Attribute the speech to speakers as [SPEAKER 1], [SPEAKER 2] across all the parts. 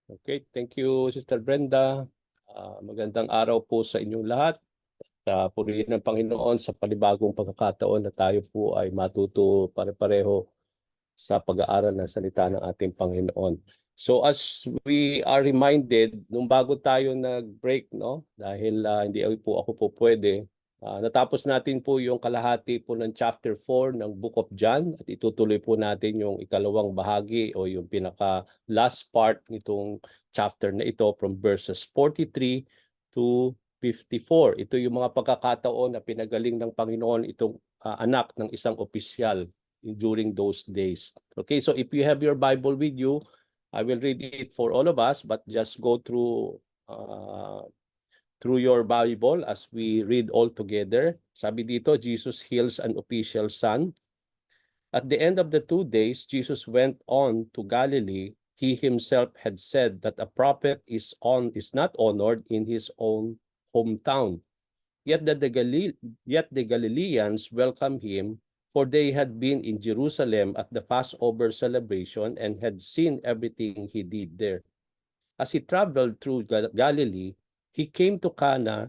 [SPEAKER 1] Okay, thank you Sister Brenda. Magandang araw po sa inyong lahat. Purihin ng Panginoon sa panibagong pagkakataon na tayo po ay matuto pare-pareho sa pag-aaral ng salita ng ating Panginoon. So as we are reminded, nung bago tayo nag-break, no? Dahil hindi po ako po pwede, natapos natin po yung kalahati po ng chapter 4 ng Book of John at itutuloy po natin yung ikalawang bahagi o yung pinaka last part nitong chapter na ito from verses 43 to 54. Ito yung mga pagkakataon na pinagaling ng Panginoon itong anak ng isang opisyal during those days. Okay, so if you have your Bible with you, I will read it for all of us, but just go through your Bible as we read all together. Sabi dito, Jesus heals an official son. At the end of the 2 days, Jesus went on to Galilee. He himself had said that a prophet is not honored in his own hometown. Yet the Galileans welcomed him, for they had been in Jerusalem at the Passover celebration and had seen everything he did there. As he traveled through Galilee, he came to Cana,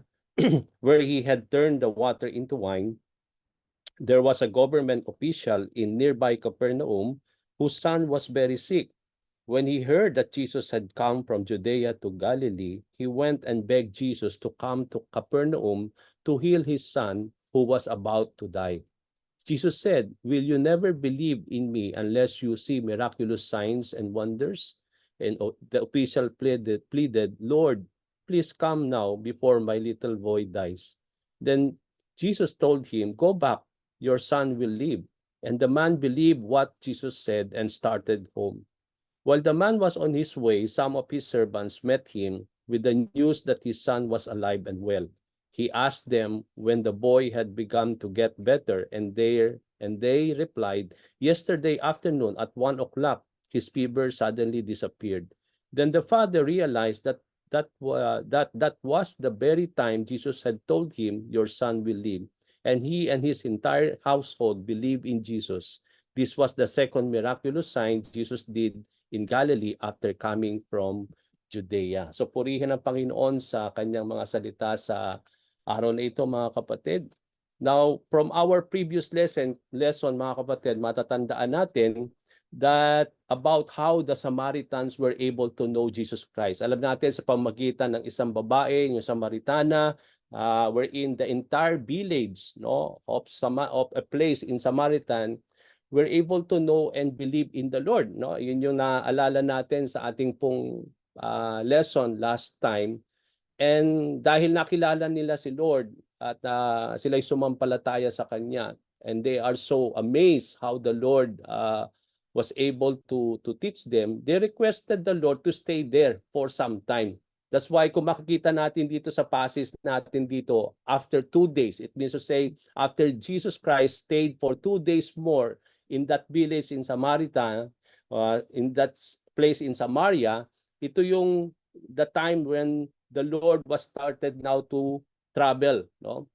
[SPEAKER 1] where he had turned the water into wine. There was a government official in nearby Capernaum whose son was very sick. When he heard that Jesus had come from Judea to Galilee, he went and begged Jesus to come to Capernaum to heal his son who was about to die. Jesus said, "Will you never believe in me unless you see miraculous signs and wonders?" And the official pleaded, "Lord, please come now before my little boy dies." Then Jesus told him, "Go back, your son will live." And the man believed what Jesus said and started home. While the man was on his way, some of his servants met him with the news that his son was alive and well. He asked them when the boy had begun to get better, and they replied, "Yesterday afternoon at 1 o'clock, his fever suddenly disappeared." Then the father realized that was the very time Jesus had told him, "Your son will live." And he and his entire household believed in Jesus. This was the second miraculous sign Jesus did in Galilee after coming from Judea. So purihin ang Panginoon sa kanyang mga salita sa araw na ito, mga kapatid. Now, from our previous lesson mga kapatid, matatandaan natin that about how the Samaritans were able to know Jesus Christ. Alam natin sa pamagitan ng isang babae, yung Samaritana, wherein the entire village, no, of a place in Samaritan we're able to know and believe in the Lord, no? Yun yung naalala natin sa ating pong lesson last time. And dahil nakilala nila si Lord at sila'y sumampalataya sa Kanya, and they are so amazed how the Lord was able to teach them, they requested the Lord to stay there for some time. That's why kung makikita natin dito sa passage natin dito, after 2 days, it means to say, after Jesus Christ stayed for 2 days more in that village in Samaritan, in that place in Samaria, ito yung the time when the Lord was started now to travel, no?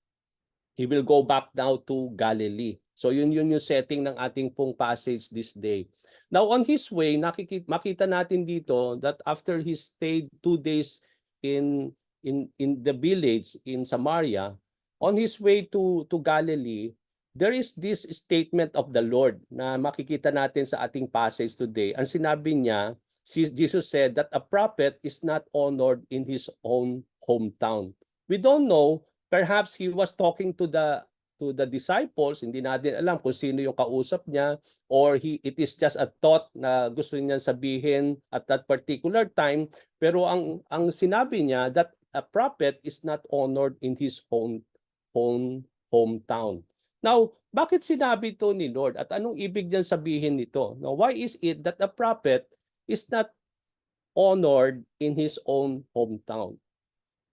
[SPEAKER 1] He will go back now to Galilee. So yun yung setting ng ating pong passage this day. Now on his way, makita natin dito that after he stayed 2 days in the village in Samaria, on his way to Galilee, there is this statement of the Lord na makikita natin sa ating passage today. Ang sinabi niya, Jesus said that a prophet is not honored in his own hometown. We don't know, perhaps he was talking to the disciples, hindi natin alam kung sino yung kausap niya, or it is just a thought na gusto niya sabihin at that particular time, pero ang sinabi niya that a prophet is not honored in his hometown. Now, bakit sinabi ito ni Lord at anong ibig niyan sabihin nito? Now, why is it that a prophet is not honored in his own hometown?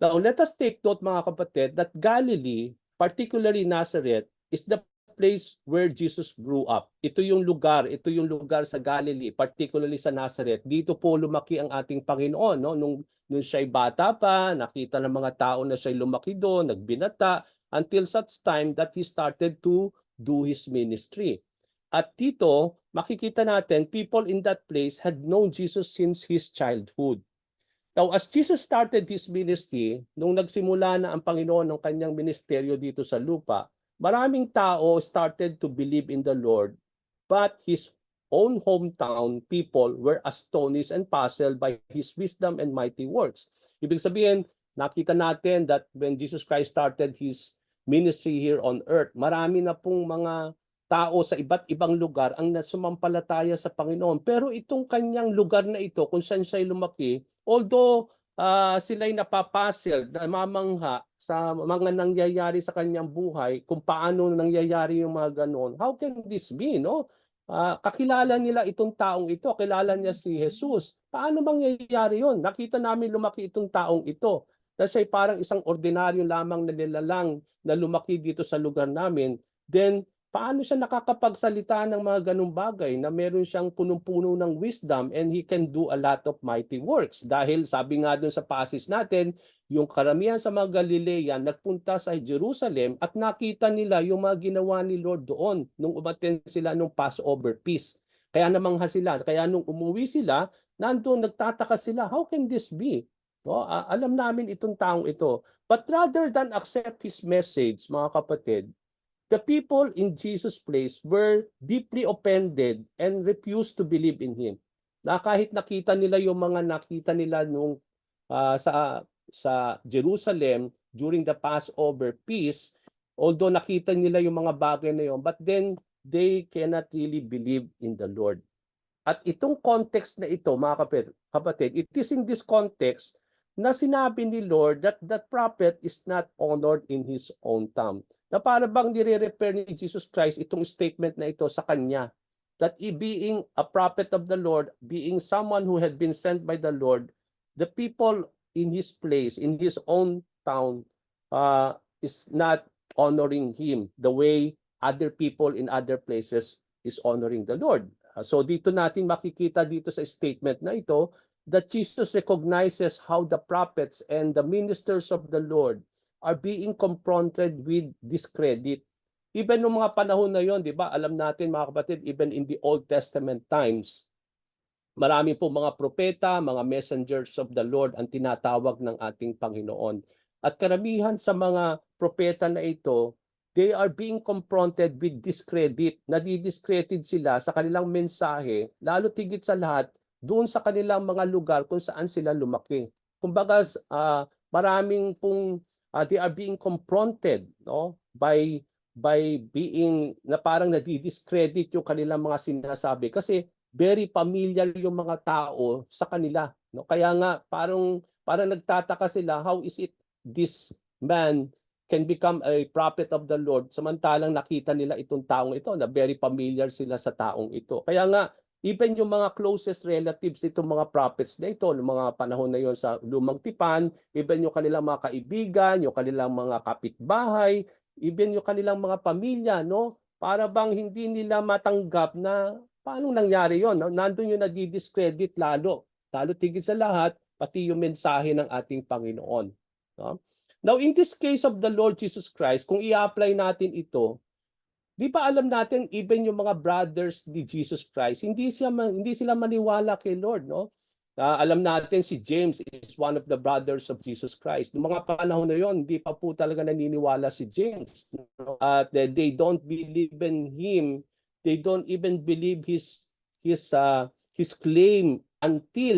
[SPEAKER 1] Now, let us take note mga kapatid that Galilee, particularly Nazareth, is the place where Jesus grew up. Ito yung lugar sa Galilee, particularly sa Nazareth. Dito po lumaki ang ating Panginoon, no? Nung siya'y bata pa, nakita ng mga tao na siya'y lumaki doon, nagbinata, until such time that he started to do his ministry. At dito, makikita natin, people in that place had known Jesus since his childhood. Now, as Jesus started His ministry, nung nagsimula na ang Panginoon ng kanyang ministeryo dito sa lupa, maraming tao started to believe in the Lord, but His own hometown people were astonished and puzzled by His wisdom and mighty works. Ibig sabihin, nakita natin that when Jesus Christ started His ministry here on earth, marami na pong mga tao sa iba't ibang lugar ang nasumampalataya sa Panginoon. Pero itong kanyang lugar na ito, kung saan siya lumaki, although sila'y napapasil, namamangha sa mga nangyayari sa kanyang buhay, kung paano nangyayari yung mga ganon, how can this be, no? Kakilala nila itong taong ito, kilala niya si Jesus. Paano mangyayari yon? Nakita namin lumaki itong taong ito. Kasi parang isang ordinaryo lamang na nilalang na lumaki dito sa lugar namin. Then, paano siya nakakapagsalita ng mga ganung bagay na meron siyang punong-puno ng wisdom and he can do a lot of mighty works? Dahil sabi nga dun sa passage natin, yung karamihan sa mga Galilean nagpunta sa Jerusalem at nakita nila yung mga ginawa ni Lord doon nung umattend sila nung Passover feast. Kaya namangha sila. Kaya nung umuwi sila, nandoon nagtataka sila, how can this be? No, alam namin itong taong ito. But rather than accept his message, mga kapatid, the people in Jesus' place were deeply offended and refused to believe in Him. Na kahit nakita nila yung mga nakita nila nung sa Jerusalem during the Passover feast, although nakita nila yung mga bagay na yun, but then they cannot really believe in the Lord. At itong context na ito, mga kapatid, it is in this context na sinabi ni Lord that the prophet is not honored in his own town. Na para bang nire-refer ni Jesus Christ itong statement na ito sa kanya. That being a prophet of the Lord, being someone who had been sent by the Lord, the people in his place, in his own town, is not honoring him the way other people in other places is honoring the Lord. So dito natin makikita dito sa statement na ito that Jesus recognizes how the prophets and the ministers of the Lord are being confronted with discredit. Even noong mga panahon na yon, di ba, alam natin mga kapatid, even in the Old Testament times, marami po mga propeta, mga messengers of the Lord ang tinatawag ng ating Panginoon. At karamihan sa mga propeta na ito, they are being confronted with discredit. Nadidiscredit sila sa kanilang mensahe, lalo tigit sa lahat, doon sa kanilang mga lugar kung saan sila lumaki. Kumbaga, maraming pong they are being confronted, no, by being na parang nadidiscredit yung kanilang mga sinasabi kasi very familiar yung mga tao sa kanila, no? Kaya nga parang nagtataka sila, how is it this man can become a prophet of the Lord samantalang nakita nila itong taong ito na very familiar sila sa taong ito. Kaya nga even yung mga closest relatives itong mga prophets na ito, ng mga panahon na yon sa Lumang Tipan, even yung kanilang mga kaibigan, yung kanilang mga kapitbahay, even yung kanilang mga pamilya, no? Para bang hindi nila matanggap na paano nangyari yon? No? Nandun yung nadi-discredit lalo. Lalo tigit sa lahat, pati yung mensahe ng ating Panginoon. No? Now, in this case of the Lord Jesus Christ, kung i-apply natin ito, di ba alam natin even yung mga brothers ni Jesus Christ, hindi sila maniwala kay Lord, no? Alam natin si James is one of the brothers of Jesus Christ. Noong mga panahon na yon, hindi pa po talaga naniniwala si James. At they don't believe in him. They don't even believe his claim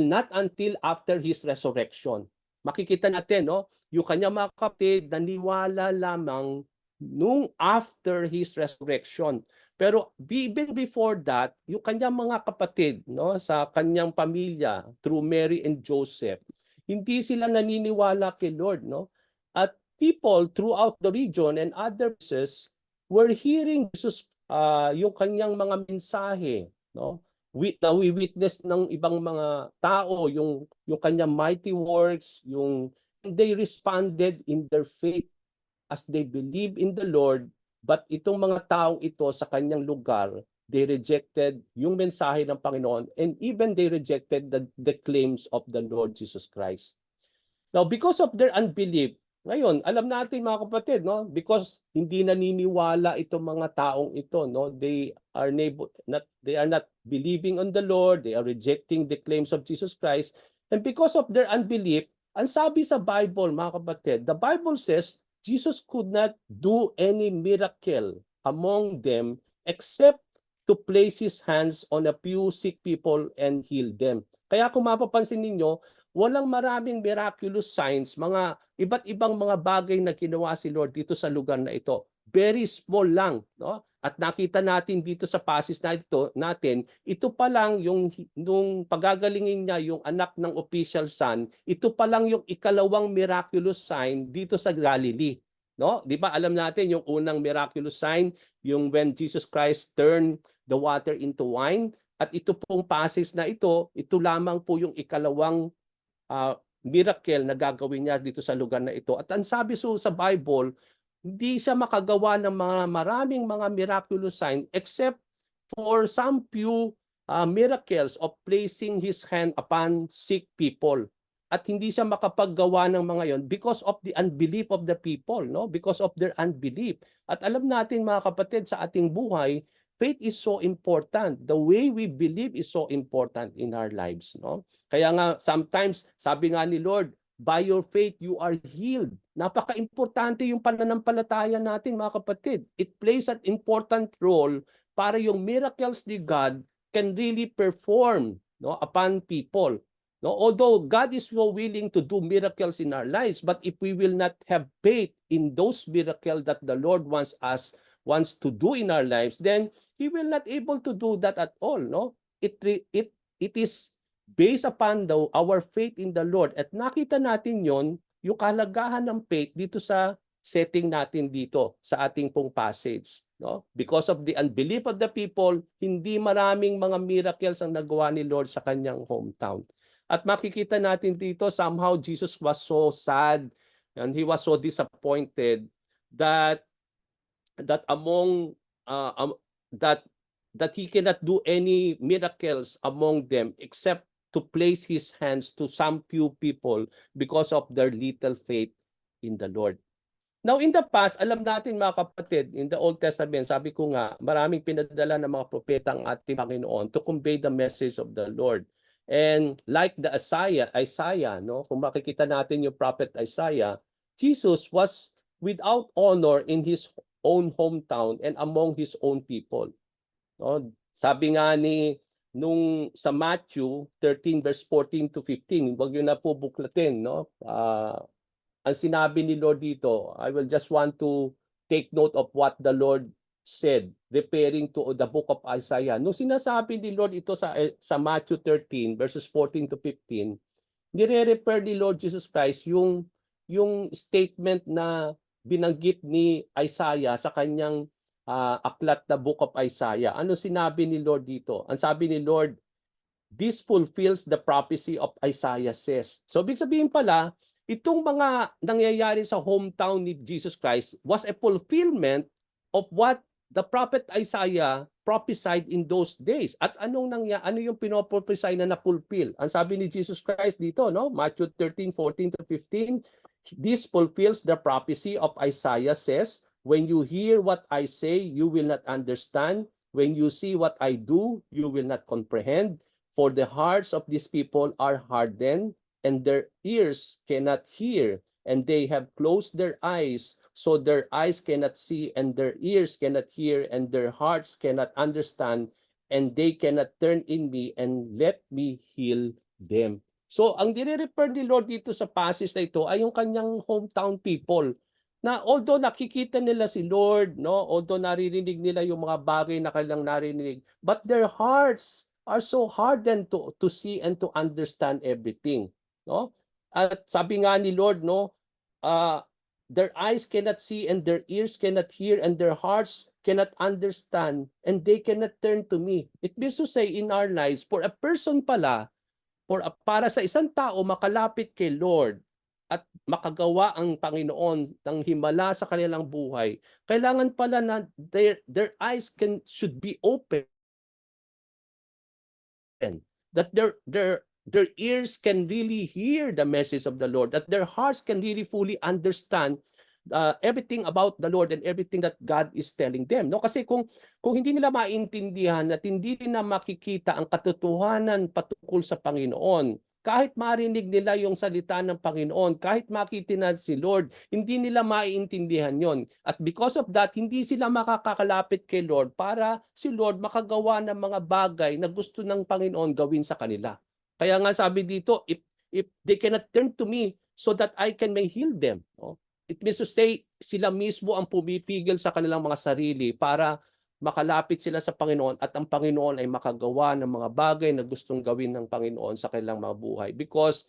[SPEAKER 1] not until after his resurrection. Makikita natin, no? Yung kanya mga kapatid, naniwala lamang nung after his resurrection. Pero even before that, yung kanyang mga kapatid, no, sa kanyang pamilya through Mary and Joseph, hindi sila naniniwala kay Lord, no? At people throughout the region and other places were hearing Jesus, yung kanyang mga mensahe, no? Nawi-witness ng ibang mga tao yung kanyang mighty works, they responded in their faith as they believe in the Lord, but itong mga taong ito sa kanyang lugar, they rejected yung mensahe ng Panginoon and even they rejected the claims of the Lord Jesus Christ. Now, because of their unbelief, ngayon, alam natin mga kapatid, no, because hindi naniniwala itong mga taong ito, no, they are not believing on the Lord, they are rejecting the claims of Jesus Christ, And because of their unbelief, ang sabi sa Bible, mga kapatid, the Bible says Jesus could not do any miracle among them except to place His hands on a few sick people and heal them. Kaya kung mapapansin ninyo, walang maraming miraculous signs, mga iba't ibang mga bagay na ginawa si Lord dito sa lugar na ito. Very small lang, no? At nakita natin dito sa passage na ito natin, ito pa lang yung nung pagagalingin niya yung anak ng official son, ito pa lang yung ikalawang miraculous sign dito sa Galilee, no? 'Di ba alam natin yung unang miraculous sign, yung when Jesus Christ turned the water into wine, at ito pong passage na ito lamang po yung ikalawang miracle na gagawin niya dito sa lugar na ito. At ang sabi sa Bible, hindi siya makagawa ng mga maraming mga miraculous sign except for some few miracles of placing His hand upon sick people. At hindi siya makapaggawa ng mga yon because of the unbelief of the people, no? Because of their unbelief. At alam natin mga kapatid, sa ating buhay, faith is so important. The way we believe is so important in our lives, no? Kaya nga sometimes sabi nga ni Lord, by your faith you are healed. Napaka-importante yung pananampalataya natin mga kapatid. It plays an important role para yung miracles ni God can really perform, no, upon people. No, although God is so willing to do miracles in our lives, but if we will not have faith in those miracles that the Lord wants to do in our lives, then He will not able to do that at all. No, it is based upon our faith in the Lord. At nakita natin yon, yung kalagahan ng faith dito sa setting natin dito sa ating pong passage. No? Because of the unbelief of the people, hindi maraming mga miracles ang nagawa ni Lord sa kanyang hometown. At makikita natin dito, somehow Jesus was so sad and He was so disappointed that among that He cannot do any miracles among them except to place His hands to some few people because of their little faith in the Lord. Now, in the past, alam natin mga kapatid, in the Old Testament, sabi ko nga, maraming pinadala ng mga propeta ang ating Panginoon to convey the message of the Lord. And like the Isaiah, no? Kung makikita natin yung prophet Isaiah, Jesus was without honor in His own hometown and among His own people. No? Sabi nga nung sa Matthew 13 verse 14 to 15, wag yun na po buklatin, no? Ang sinabi ni Lord dito, I will just want to take note of what the Lord said, referring to the book of Isaiah. Nung sinasabi ni Lord ito sa Matthew 13 verses 14 to 15, nire-refer ni Lord Jesus Christ yung statement na binanggit ni Isaiah sa kanyang aklat na book of Isaiah. Ano sinabi ni Lord dito? Ang sabi ni Lord, this fulfills the prophecy of Isaiah says. So, ibig sabihin pala, itong mga nangyayari sa hometown ni Jesus Christ was a fulfillment of what the prophet Isaiah prophesied in those days. At ano yung pinoprophesy na na-fulfill? Ang sabi ni Jesus Christ dito, no? Matthew 13, 14 to 15, this fulfills the prophecy of Isaiah says, when you hear what I say, you will not understand. When you see what I do, you will not comprehend. For the hearts of these people are hardened, and their ears cannot hear, and they have closed their eyes, so their eyes cannot see, and their ears cannot hear, and their hearts cannot understand, and they cannot turn in me and let me heal them. So, ang dire-refer ni Lord dito sa passage na ito ay yung kanyang hometown people, na although nakikita nila si Lord, no, although naririnig nila yung mga bagay na kanilang narinig, but their hearts are so hardened to see and to understand everything. No? At sabi nga ni Lord, no, their eyes cannot see and their ears cannot hear and their hearts cannot understand and they cannot turn to me. It means to say in our lives, for a person pala, para sa isang tao makalapit kay Lord at makagawa ang Panginoon ng himala sa kanilang buhay, kailangan pala na their eyes should be open, that their ears can really hear the message of the Lord, that their hearts can really fully understand everything about the Lord and everything that God is telling them. No, kasi kung hindi nila maintindihan at hindi nila makikita ang katotohanan patungkol sa Panginoon, kahit marinig nila yung salita ng Panginoon, kahit makita na si Lord, hindi nila maiintindihan yon. At because of that, hindi sila makakakalapit kay Lord para si Lord makagawa ng mga bagay na gusto ng Panginoon gawin sa kanila. Kaya nga sabi dito, if they cannot turn to me so that I can may heal them. No? It means to say, sila mismo ang pumipigil sa kanilang mga sarili para makalapit sila sa Panginoon at ang Panginoon ay makagawa ng mga bagay na gustong gawin ng Panginoon sa kanilang mga buhay because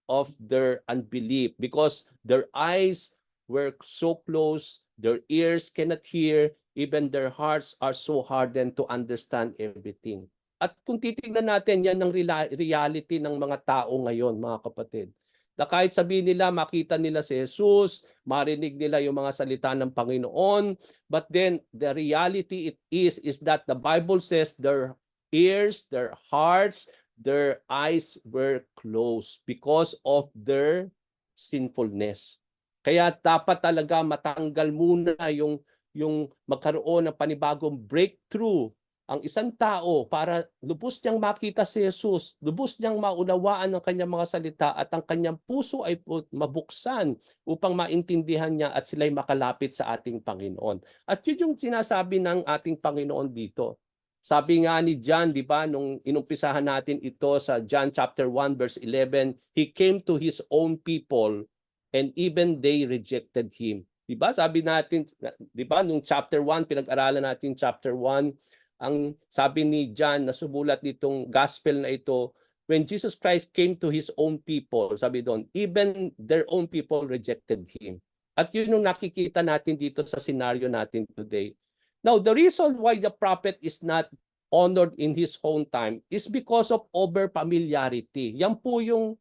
[SPEAKER 1] of their unbelief, because their eyes were so closed, their ears cannot hear, even their hearts are so hardened to understand everything. At kung titingnan natin, yan ang reality ng mga tao ngayon, mga kapatid. Na kahit sabihin nila, makita nila si Jesus, marinig nila yung mga salita ng Panginoon, but then the reality is that the Bible says their ears, their hearts, their eyes were closed because of their sinfulness. Kaya dapat talaga matanggal muna yung magkaroon ng panibagong breakthrough ang isang tao para lubos niyang makita si Jesus, lubos niyang maunawaan ang kanyang mga salita at ang kanyang puso ay mabuksan upang maintindihan niya at sila'y makalapit sa ating Panginoon. At yun yung sinasabi ng ating Panginoon dito. Sabi nga ni John, di ba, nung inumpisahan natin ito sa John chapter 1 verse 11, He came to His own people and even they rejected Him. Di ba, sabi natin, di ba, nung chapter 1, pinag-aralan natin chapter 1, ang sabi ni John na sumulat nitong gospel na ito, when Jesus Christ came to His own people, sabi doon, even their own people rejected Him. At yun yung nakikita natin dito sa scenario natin today. Now, the reason why the prophet is not honored in his own time is because of over-familiarity. Yan po yung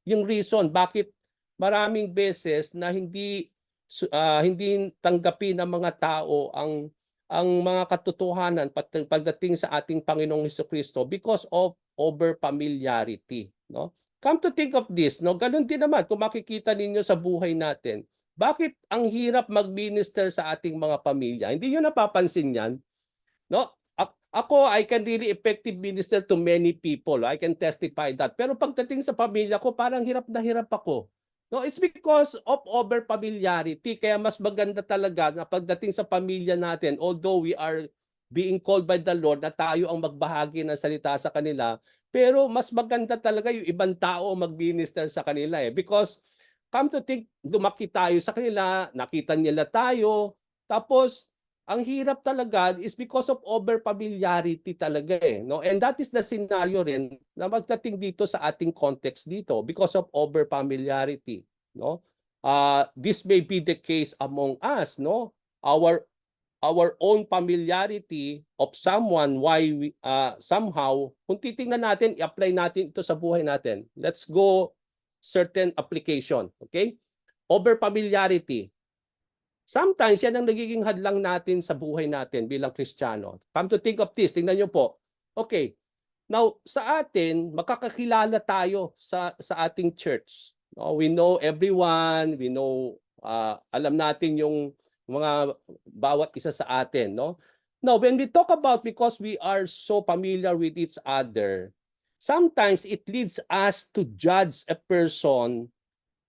[SPEAKER 1] reason bakit maraming beses na hindi tanggapin ng mga tao ang mga katotohanan pagdating sa ating Panginoong Hesukristo because of over-familiarity. No? Come to think of this, no? Ganun din naman kung makikita ninyo sa buhay natin. Bakit ang hirap mag-minister sa ating mga pamilya? Hindi nyo napapansin yan? No? Ako, I can really effective minister to many people. I can testify that. Pero pagdating sa pamilya ko, parang hirap na hirap ako. No, it's because of over-familiarity. Kaya mas maganda talaga na pagdating sa pamilya natin, although we are being called by the Lord na tayo ang magbahagi ng salita sa kanila, pero mas maganda talaga yung ibang tao mag-minister sa kanila eh. Because come to think, lumaki tayo sa kanila, nakita nila tayo, tapos ang hirap talaga is because of over-familiarity talaga eh. No? And that is the scenario rin na magdating dito sa ating context dito because of over-familiarity. No? This may be the case among us. No? Our own familiarity of someone, why we, somehow, kung titingnan natin, i-apply natin ito sa buhay natin. Let's go certain application. Okay? Over-familiarity. Sometimes yan ang nagiging hadlang natin sa buhay natin bilang Kristiyano. Come to think of this, tingnan nyo po. Okay, now sa atin, makakakilala tayo sa ating church. No, we know everyone, we know, alam natin yung mga bawat isa sa atin. No? Now, when we talk about because we are so familiar with each other, sometimes it leads us to judge a person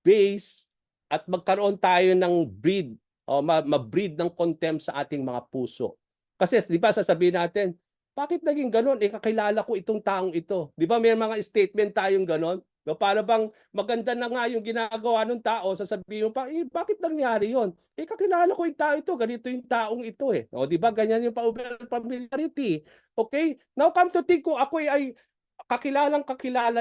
[SPEAKER 1] based at magkaroon tayo ng breed o ma-breed ng contempt sa ating mga puso. Kasi di ba sasabihin natin, bakit naging ganon? Kakilala ko itong taong ito. Di ba may mga statement tayong ganon? No, para bang maganda na nga yung ginagawa ng tao, sasabihin mo pa, bakit nangyari yon? Kakilala ko yung tao ito, ganito yung taong ito eh. O di ba ganyan yung familiarity. Okay? Now come to think ko, ako ay kakilala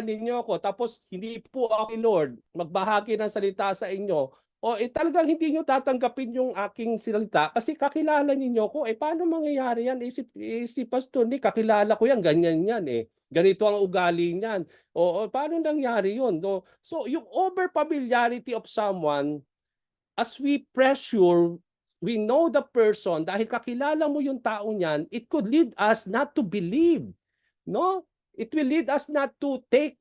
[SPEAKER 1] ninyo ako, tapos hindi po ako Lord, magbahagi ng salita sa inyo, o talagang hindi nyo tatanggapin yung aking salita kasi kakilala ninyo ko, paano mangyayari yan? Si Pastor Nick, kakilala ko yan, ganyan yan eh. Ganito ang ugali niyan. O paano nangyari yun? No? So yung over-familiarity of someone, as we pressure, we know the person, dahil kakilala mo yung tao niyan, it could lead us not to believe. No? It will lead us not to take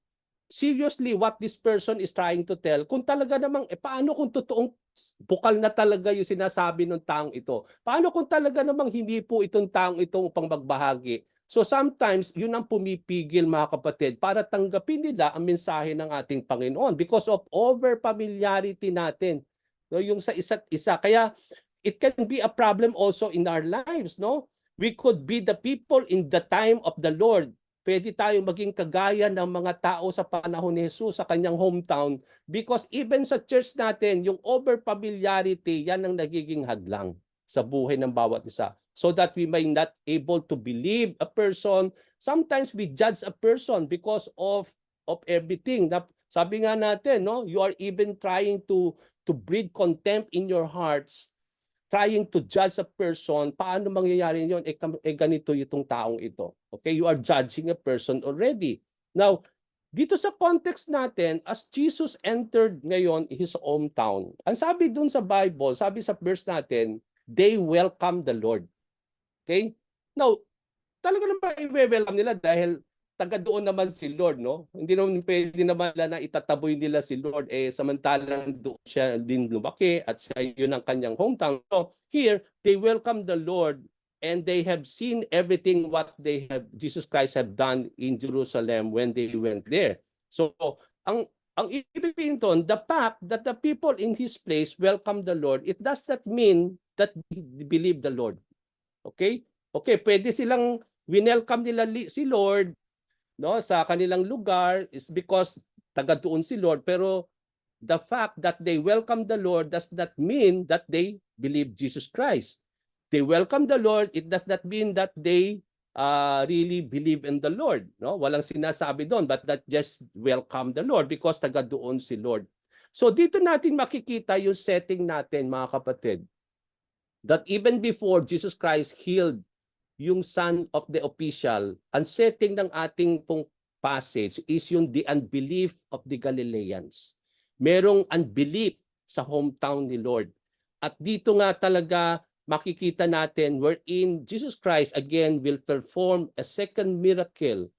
[SPEAKER 1] seriously what this person is trying to tell. Kung talaga namang, paano kung totoong bukal na talaga yung sinasabi ng taong ito? Paano kung talaga namang hindi po itong taong itong upang magbahagi? So sometimes, yun ang pumipigil mga kapatid para tanggapin nila ang mensahe ng ating Panginoon because of over-familiarity natin, no, yung sa isa't isa. Kaya it can be a problem also in our lives, no? We could be the people in the time of the Lord. Pwede tayo maging kagaya ng mga tao sa panahon ni Jesus sa kanyang hometown because even sa church natin, yung over-familiarity, yan ang nagiging hadlang sa buhay ng bawat isa. So that we may not able to believe a person. Sometimes we judge a person because of everything. Sabi nga natin, no, you are even trying to breed contempt in your hearts, trying to judge a person. Paano mangyayari yun? Ganito itong taong ito. Okay, you are judging a person already. Now, dito sa context natin, as Jesus entered ngayon his hometown, ang sabi dun sa Bible, sabi sa verse natin, they welcome the Lord. Okay? Now, talaga naman i-welcome nila dahil taga doon naman si Lord, no? Hindi naman pwede naman na itataboy nila si Lord, samantalang doon siya din lumaki at siya yun ang kanyang hometown. So here, they welcome the Lord and they have seen everything what Jesus Christ have done in Jerusalem when they went there. So ang ibig sabihin doon, the fact that the people in his place welcome the Lord, it does not mean that they believe the Lord. Okay? Okay, pwede silang winelcome nila si Lord, no, sa kanilang lugar is because taga doon si Lord, pero the fact that they welcome the Lord does not mean that they believe Jesus Christ. They welcome the Lord, it does not mean that they really believe in the Lord, no? Walang sinasabi doon, but that just welcome the Lord because taga doon si Lord. So dito natin makikita yung setting natin, mga kapatid, that even before Jesus Christ healed yung son of the official, ang setting ng ating pong passage is yung the unbelief of the Galileans. Merong unbelief sa hometown ni Lord. At dito nga talaga makikita natin wherein Jesus Christ again will perform a second miracle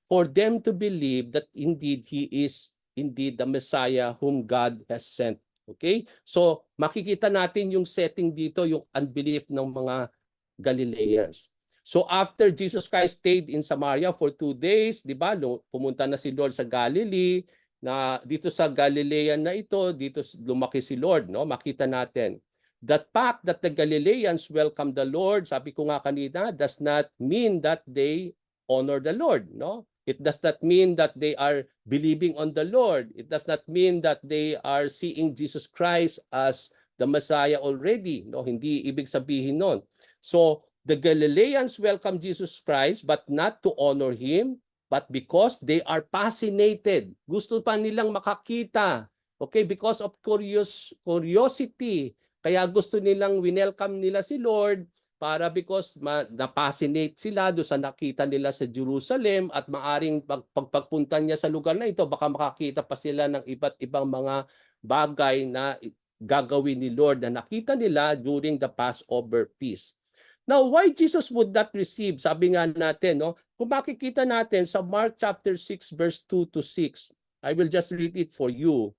[SPEAKER 1] for them to believe that indeed He is indeed the Messiah whom God has sent. Okay? So makikita natin yung setting dito, yung unbelief ng mga Galileans. So after Jesus Christ stayed in Samaria for 2 days, di ba? Pumunta na si Lord sa Galilee, na dito sa Galilean na ito, dito lumaki si Lord, no? Makita natin. The fact that the Galileans welcome the Lord, sabi ko nga kanina, does not mean that they honor the Lord, no? It does not mean that they are believing on the Lord. It does not mean that they are seeing Jesus Christ as the Messiah already, no? Hindi ibig sabihin nun. So, the Galileans welcome Jesus Christ but not to honor Him, but because they are fascinated. Gusto pa nilang makakita. Okay, because of curiosity. Kaya gusto nilang winelcome nila si Lord para because na-fascinate sila do sa nakita nila sa Jerusalem at maaring pagpunta niya sa lugar na ito, baka makakita pa sila ng iba't ibang mga bagay na gagawin ni Lord na nakita nila during the Passover feast. Now, why Jesus would not receive? Sabi nga natin, no? Kung makikita natin sa Mark chapter 6 verse 2 to 6, I will just read it for you.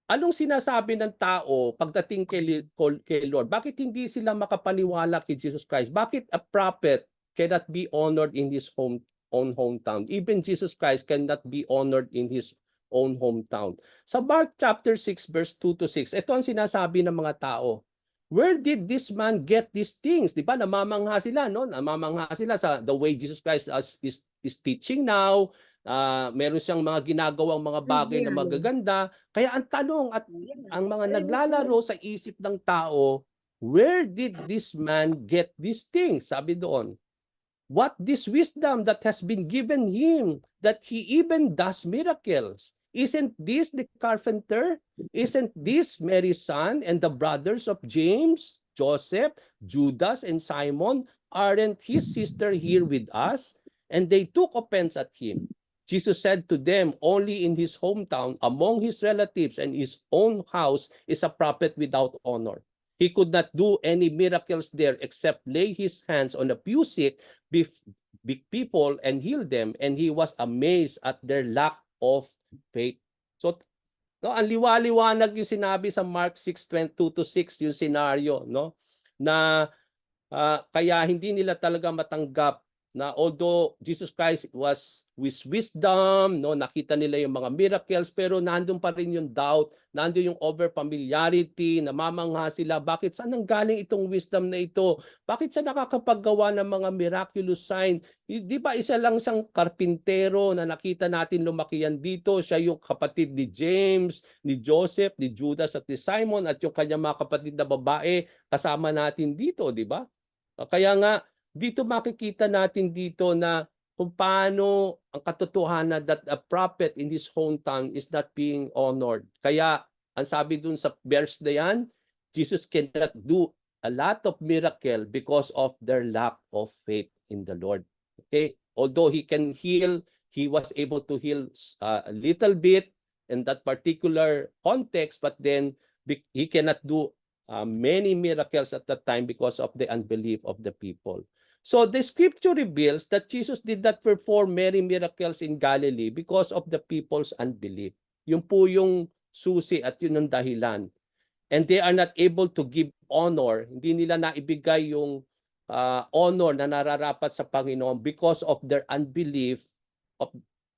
[SPEAKER 1] Anong sinasabi ng tao pagdating kay Lord? Bakit hindi sila makapaniwala kay Jesus Christ? Bakit a prophet cannot be honored in his own hometown? Even Jesus Christ cannot be honored in his own hometown. Sa Mark chapter 6 verse 2 to 6, ito ang sinasabi ng mga tao. Where did this man get these things? Di ba? Namamangha sila, no? Namamangha sila sa the way Jesus Christ is teaching now. Meron siyang mga ginagawang mga bagay na magaganda. Kaya ang tanong at ang mga naglalaro sa isip ng tao, where did this man get these things? Sabi doon, what this wisdom that has been given him, that he even does miracles? Isn't this the carpenter? Isn't this Mary's son and the brothers of James, Joseph, Judas, and Simon? Aren't his sister here with us? And they took offense at him. Jesus said to them, only in his hometown, among his relatives and his own house, is a prophet without honor. He could not do any miracles there except lay his hands on a few sick big people and heal them, and he was amazed at their lack of faith. So, no, ang liwaliwanag yung sinabi sa Mark 6:22 to 6 yung scenario, no? Na kaya hindi nila talaga matanggap na although Jesus Christ was with wisdom, no, nakita nila yung mga miracles, pero nandun pa rin yung doubt, nandun yung over familiarity, namamangha sila, bakit saan nanggaling itong wisdom na ito? Bakit siya nakakapaggawa ng mga miraculous sign? Di ba isa lang siyang karpintero na nakita natin lumaki yan dito, siya yung kapatid ni James, ni Joseph, ni Judas at ni Simon at yung kanyang mga kapatid na babae kasama natin dito, di ba? Kaya nga, dito makikita natin dito na kung paano ang katotohanan that a prophet in his hometown is not being honored. Kaya, ang sabi dun sa verse na yan, Jesus cannot do a lot of miracle because of their lack of faith in the Lord. Okay? Although he can heal, he was able to heal a little bit in that particular context, but then he cannot do many miracles at that time because of the unbelief of the people. So the scripture reveals that Jesus did not perform many miracles in Galilee because of the people's unbelief. Yun po yung susi at yun ang dahilan. And they are not able to give honor. Hindi nila naibigay yung honor na nararapat sa Panginoon because of their unbelief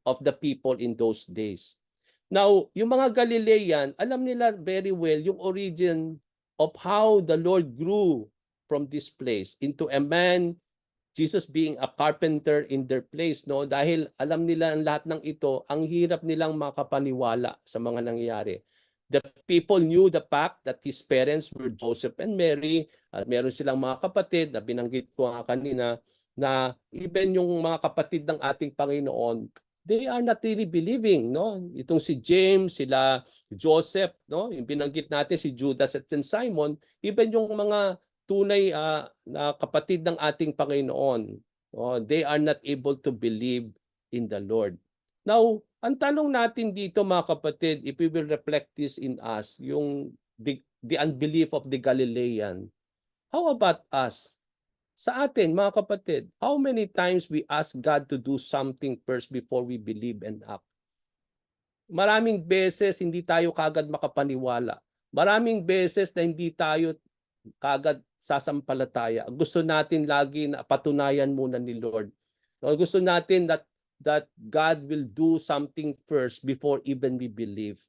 [SPEAKER 1] of the people in those days. Now, yung mga Galilean, alam nila very well yung origin of how the Lord grew from this place into a man, Jesus being a carpenter in their place, no? Dahil alam nila ang lahat ng ito, ang hirap nilang makapaniwala sa mga nangyayari. The people knew the fact that his parents were Joseph and Mary, at meron silang mga kapatid na binanggit ko nga kanina, na even yung mga kapatid ng ating Panginoon, they are not really believing, no? Itong si James, sila Joseph, no? Yung binanggit natin si Judas at si Simon, even yung mga tunay na kapatid ng ating Panginoon, they are not able to believe in the Lord. Now, ang tanong natin dito mga kapatid, if we will reflect this in us, yung the unbelief of the Galilean, how about us? Sa atin, mga kapatid, how many times we ask God to do something first before we believe and act? Maraming beses hindi tayo kagad makapaniwala. Maraming beses na hindi tayo kagad sasampalataya. Gusto natin lagi na patunayan muna ni Lord. Gusto natin that God will do something first before even we believe.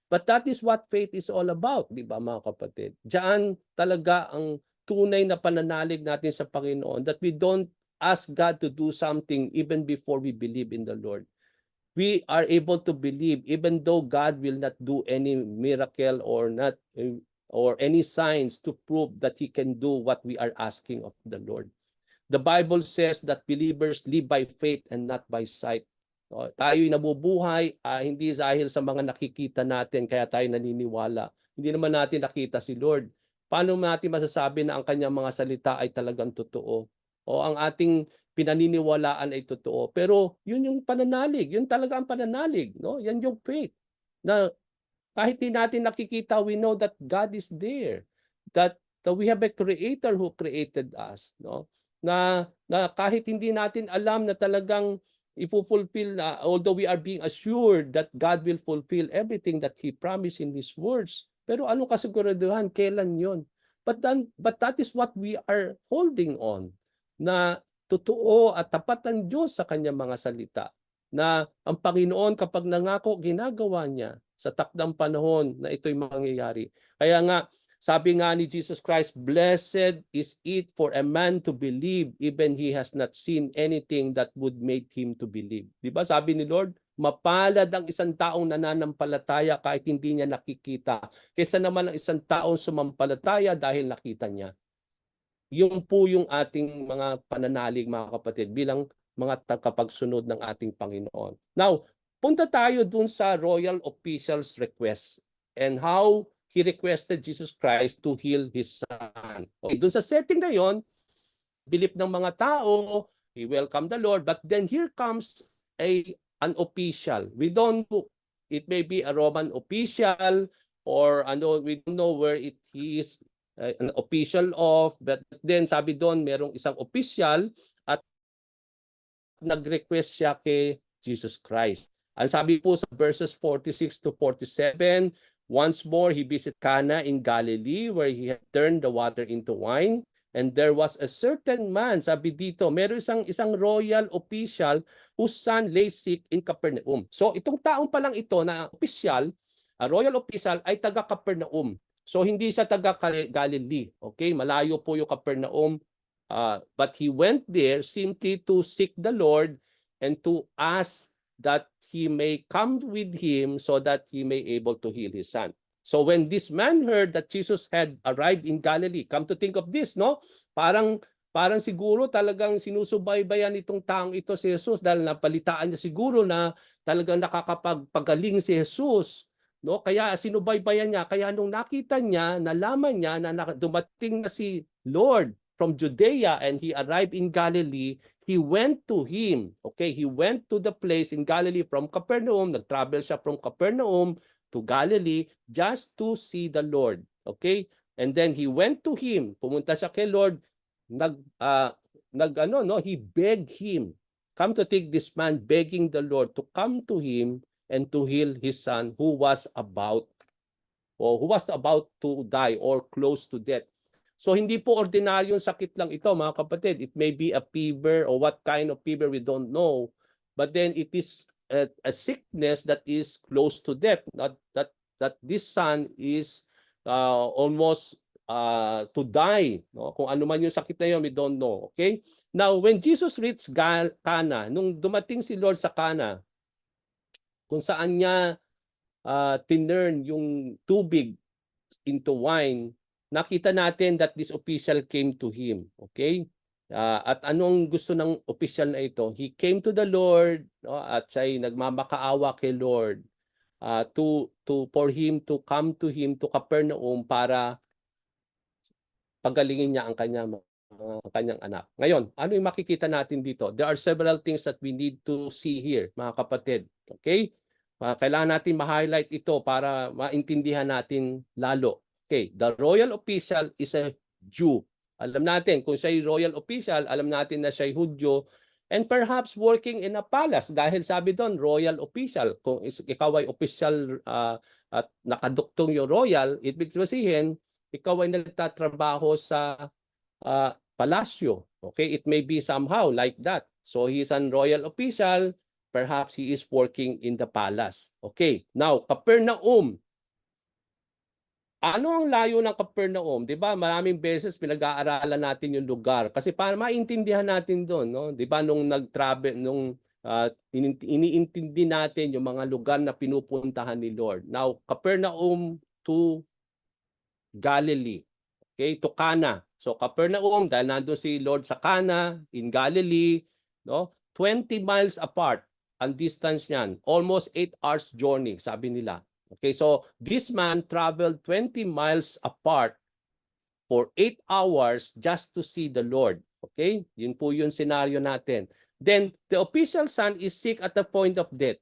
[SPEAKER 1] But that is what faith is all about, di ba mga kapatid? Diyan talaga ang tunay na pananalig natin sa Panginoon, that we don't ask God to do something even before we believe in the Lord. We are able to believe even though God will not do any miracle or not or any signs to prove that he can do what we are asking of the Lord. The Bible says that believers live by faith and not by sight. Tayo'y nabubuhay hindi dahil sa mga nakikita natin kaya tayo naniniwala. Hindi naman natin nakita si Lord. Paano natin masasabi na ang kanyang mga salita ay talagang totoo? O ang ating pinaniniwalaan ay totoo? Pero yun yung pananalig. Yun talaga ang pananalig. No? Yan yung faith. Na kahit di natin nakikita, we know that God is there. That we have a creator who created us. No? Na kahit hindi natin alam na talagang ipufulfill, although we are being assured that God will fulfill everything that He promised in His words. Pero anong kasiguraduhan? Kailan yon? But that is what we are holding on. Na totoo at tapat ng Diyos sa kanyang mga salita. Na ang Panginoon kapag nangako, ginagawa niya sa takdang panahon na ito'y mangyayari. Kaya nga, sabi nga ni Jesus Christ, blessed is it for a man to believe even he has not seen anything that would make him to believe. Di ba sabi ni Lord, mapalad ang isang taong nananampalataya kahit hindi niya nakikita, kaysa naman ang isang taong sumampalataya dahil nakita niya. Yung po yung ating mga pananalig, mga kapatid, bilang mga tagapagsunod ng ating Panginoon. Now, punta tayo dun sa royal official's request and how he requested Jesus Christ to heal his son. Okay, dun sa setting na yon, belief ng mga tao, he welcomed the Lord, but then here comes an official. We don't know, it may be a Roman official or we don't know where he is an official of, but then sabi doon merong isang official at nag-request siya kay Jesus Christ. Ang sabi po sa verses 46 to 47, once more he visited Cana in Galilee where he had turned the water into wine. And there was a certain man, sabi dito, meron isang royal official whose son lay sick in Capernaum. So itong taong palang ito na official, a royal official, ay taga Capernaum. So hindi siya taga Galilee. Okay, malayo po yung Capernaum. But he went there simply to seek the Lord and to ask that he may come with him so that he may able to heal his son. So when this man heard that Jesus had arrived in Galilee, come to think of this, no? Parang siguro talagang sinusubaybayan itong taong ito si Jesus dahil napalitaan niya siguro na talagang nakakapagpagaling si Jesus, no? Kaya sinubaybayan niya. Kaya nung nakita niya, nalaman niya na dumating na si Lord from Judea and he arrived in Galilee, he went to him. Okay, he went to the place in Galilee from Capernaum. Nag-travel siya from Capernaum to Galilee just to see the Lord. Okay? And then he went to him. Pumunta siya kay Lord. He begged him. Come to think, this man begging the Lord to come to him and to heal his son who was about to die or close to death. So hindi po ordinaryong sakit lang ito, mga kapatid. It may be a fever or what kind of fever we don't know. But then it is a sickness that is close to death. That this son is almost to die. No? Kung ano man yung sakit na yun, we don't know. Okay? Now, when Jesus reached Cana, nung dumating si Lord sa Cana, kung saan niya tinurn yung tubig into wine, nakita natin that this official came to him. Okay? At anong gusto ng official na ito? He came to the Lord, no, at siya'y nagmamakaawa kay Lord for him to come to him to Capernaum para pagalingin niya ang kanyang anak. Ngayon, ano yung makikita natin dito? There are several things that we need to see here, mga kapatid. Okay? Kailangan natin ma-highlight ito para maintindihan natin lalo. Okay, the royal official is a Jew. Alam natin, kung siya'y royal official, alam natin na siya'y Hudyo, and perhaps working in a palace dahil sabi doon, royal official. Kung ikaw ay official at nakaduktong yung royal, ibig sabihin, ikaw ay nagtatrabaho sa palasyo. Okay, it may be somehow like that. So he is a royal official, perhaps he is working in the palace. Okay, now, Capernaum. Ano ang layo ng Capernaum? 'Di ba? Maraming beses pinag-aaralan natin yung lugar kasi para maintindihan natin doon, no? 'Di ba nung nag-travel iniintindi natin yung mga lugar na pinupuntahan ni Lord. Now, Capernaum to Galilee. Okay, to Cana. So Capernaum dahil nandoon si Lord sa Cana in Galilee, no? 20 miles apart ang distance niyan. Almost 8 hours journey, sabi nila. Okay, so this man traveled 20 miles apart for 8 hours just to see the Lord. Okay, yun po yung scenario natin. Then, the official son is sick at the point of death.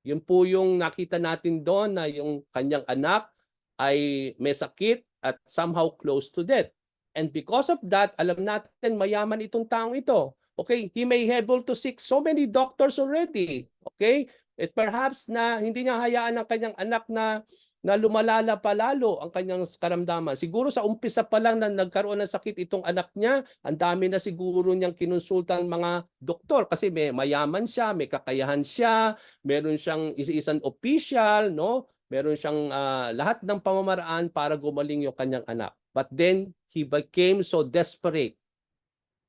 [SPEAKER 1] Yun po yung nakita natin doon na yung kanyang anak ay may sakit at somehow close to death. And because of that, alam natin mayaman itong taong ito. Okay, he may able to seek so many doctors already. Okay, at perhaps na hindi niya hayaan ang kanyang anak na lumalala pa lalo ang kanyang karamdaman. Siguro sa umpisa pa lang na nagkaroon ng sakit itong anak niya, ang dami na siguro niyang kinonsultan mga doktor kasi may mayaman siya, may kakayahan siya, meron siyang isang official, no? Meron siyang lahat ng pamamaraan para gumaling yung kanyang anak. But then he became so desperate.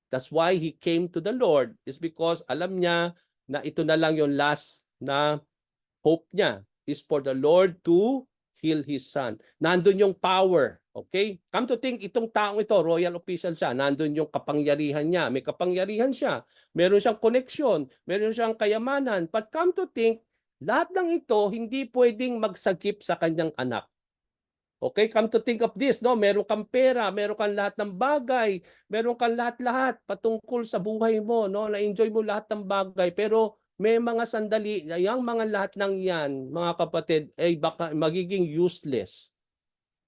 [SPEAKER 1] That's why he came to the Lord, is because alam niya na ito na lang yung last na hope niya is for the Lord to heal his son. Nandun yung power. Okay? Come to think, itong taong ito, royal official siya, nandun yung kapangyarihan niya. May kapangyarihan siya. Meron siyang koneksyon. Meron siyang kayamanan. But come to think, lahat ng ito hindi pwedeng magsagip sa kanyang anak. Okay, come to think of this, no? Meron kang pera, meron kang lahat ng bagay, meron kang lahat-lahat patungkol sa buhay mo, no? Na-enjoy mo lahat ng bagay, pero may mga sandali, yung mga lahat ng yan, mga kapatid, ay baka magiging useless.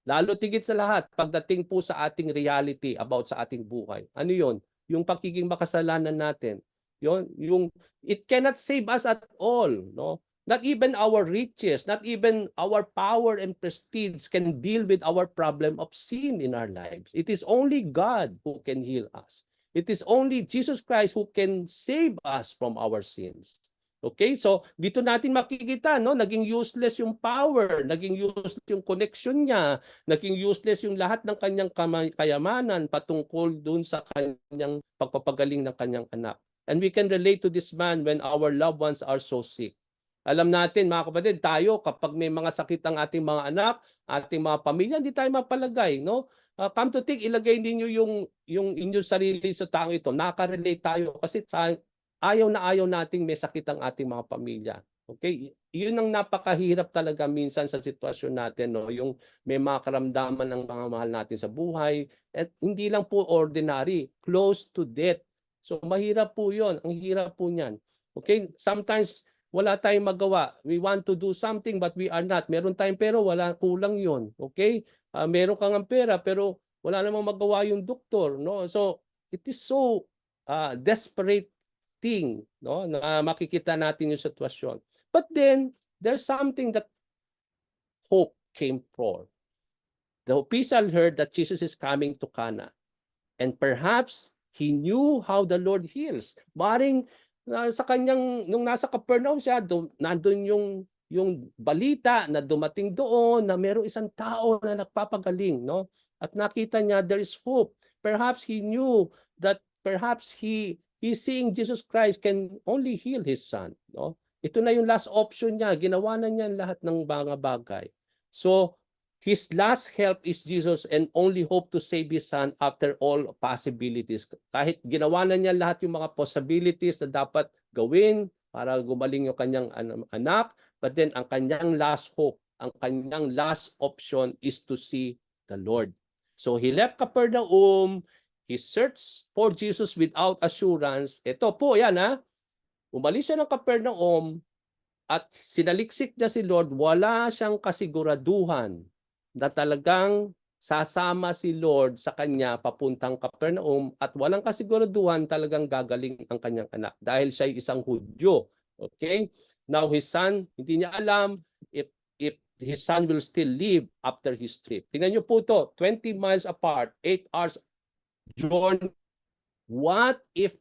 [SPEAKER 1] Lalo tigit sa lahat, pagdating po sa ating reality about sa ating buhay. Ano yon? Yung pagiging makasalanan natin. Yung it cannot save us at all, no? Not even our riches, not even our power and prestige can deal with our problem of sin in our lives. It is only God who can heal us. It is only Jesus Christ who can save us from our sins. Okay, so dito natin makikita, no, naging useless yung power, naging useless yung connection niya, naging useless yung lahat ng kanyang kayamanan patungkol dun sa kanyang pagpapagaling ng kanyang anak. And we can relate to this man when our loved ones are so sick. Alam natin mga kapatid, tayo kapag may mga sakit ang ating mga anak, ating mga pamilya, hindi tayo mapalagay, no? Come to think, ilagay ninyo yung inyong sarili sa taong ito. Nakaka-relate tayo kasi ayaw na ayaw nating may sakit ang ating mga pamilya. Okay? Yun ang napakahirap talaga minsan sa sitwasyon natin, no? Yung may mga karamdaman ng mga mahal natin sa buhay at hindi lang po ordinary, close to death. So mahirap po 'yon. Ang hirap po niyan. Okay? Sometimes wala tayong magawa. We want to do something but we are not. Meron tayong pera, wala, kulang 'yon. Okay? Meron kang pera pero wala namang magawa yung doktor, no? So it is so desperate thing, no, na makikita natin yung sitwasyon. But then there's something that hope came forth. The official heard that Jesus is coming to Cana. And perhaps he knew how the Lord heals. Maring sa kanyang, nung nasa Capernaum siya, nandun yung balita na dumating doon na merong isang tao na nagpapagaling, no? At nakita niya there is hope. Perhaps he knew that perhaps he's seeing Jesus Christ can only heal his son, no? Ito na yung last option niya. Ginawa na niya lahat ng mga bagay. So, his last help is Jesus and only hope to save his son after all possibilities. Kahit ginawa na niya lahat yung mga possibilities na dapat gawin para gumaling yung kanyang anak, but then ang kanyang last hope, ang kanyang last option is to see the Lord. So he left Capernaum, he searched for Jesus without assurance. Ito po, yan ha. Umalis siya ng Capernaum at sinaliksik niya si Lord, wala siyang kasiguraduhan na talagang sasama si Lord sa kanya papuntang Capernaum at walang kasiguraduhan talagang gagaling ang kanyang anak dahil siya ay isang Hudyo. Okay? Now his son, hindi niya alam if his son will still live after his trip. Tingnan niyo po to, 20 miles apart, 8 hours journey. What if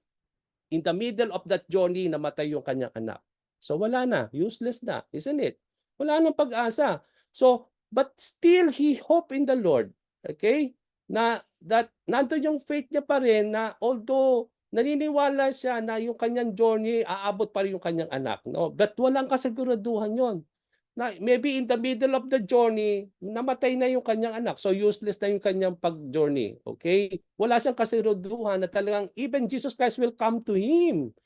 [SPEAKER 1] in the middle of that journey namatay yung kanyang anak? So wala na, useless na, isn't it? Wala nang pag-asa. So but still he hope in the Lord. Okay? Na that nandoon yung faith niya pa rin na although naniniwala siya na yung kanyang journey aabot pa rin yung kanyang anak, no? But walang kasiguraduhan yon. Na maybe in the middle of the journey namatay na yung kanyang anak. So useless na yung kanyang pag-journey. Okay? Wala siyang kasiguraduhan na talagang even Jesus Christ will come to him.